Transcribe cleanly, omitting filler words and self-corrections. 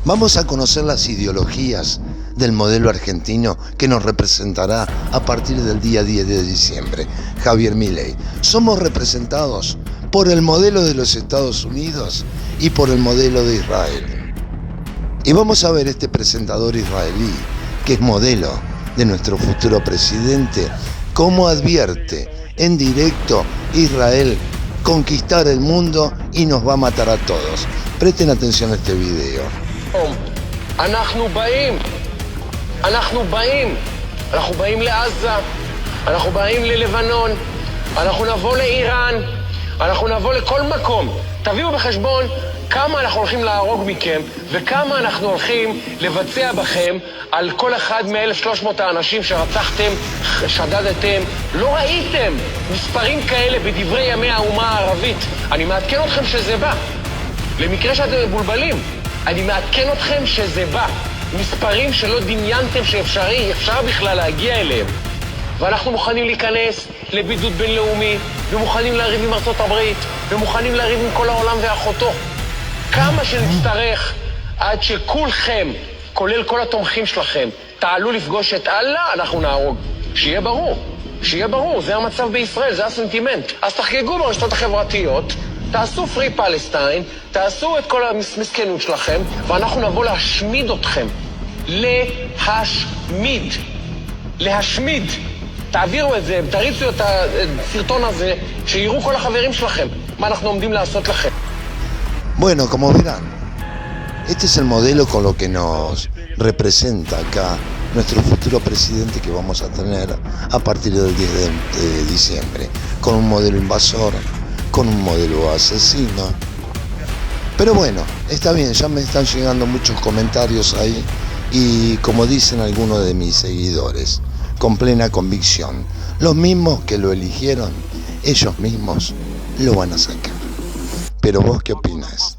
Vamos a conocer las ideologías del modelo argentino que nos representará a partir del día 10 de diciembre, Javier Milei. Somos representados por el modelo de los Estados Unidos y por el modelo de Israel. Y vamos a ver este presentador israelí, que es modelo de nuestro futuro presidente, cómo advierte en directo: Israel conquistar el mundo y nos va a matar a todos. Presten atención a este video. אנחנו באים לעזה, אנחנו באים ללבנון, אנחנו נבוא לאיראן, אנחנו נבוא לכל מקום. תביאו בחשבון כמה אנחנו הולכים להרוג מכם וכמה אנחנו הולכים לבצע בכם על כל אחד מ-1,300 האנשים שרצחתם, שדדתם. לא ראיתם מספרים כאלה בדברי ימי האומה הערבית. אני מעדכן אתכם שזה בא. למקרה שאתם מבולבלים, אני מעדכן אתכם שזה בא. מספרים שלא דמיינתם שאפשר בכלל להגיע אליהם. ואנחנו מוכנים להיכנס לבידוד בינלאומי, ומוכנים לריב עם ארצות הברית, ומוכנים לריב עם כל העולם ואחותו. כמה שנצטרך עד שכולכם, כולל כל התומכים שלכם, תעלו לפגוש את אללה, אנחנו נהרוג. שיהיה ברור, שיהיה ברור, זה המצב בישראל, זה הסנטימנט. אז תחגגו ברשתות החברתיות, תעשו פרי פלסטיין, תעשו את כל המסכנות שלכם, ואנחנו נבוא להשמיד אתכם. להשמיד. תעבירו את זה, תריצו את הסרטון הזה, שיראו כל החברים שלכם, מה אנחנו עומדים לעשות לכם. Bueno, como verán, este es el modelo con lo que nos representa acá nuestro futuro presidente que vamos a tener a partir del 10 de diciembre, con un modelo invasor, con un modelo asesino. Pero bueno, está bien, ya me están llegando muchos comentarios ahí y, como dicen algunos de mis seguidores, con plena convicción, los mismos que lo eligieron, ellos mismos lo van a sacar. Pero vos, ¿qué opinás?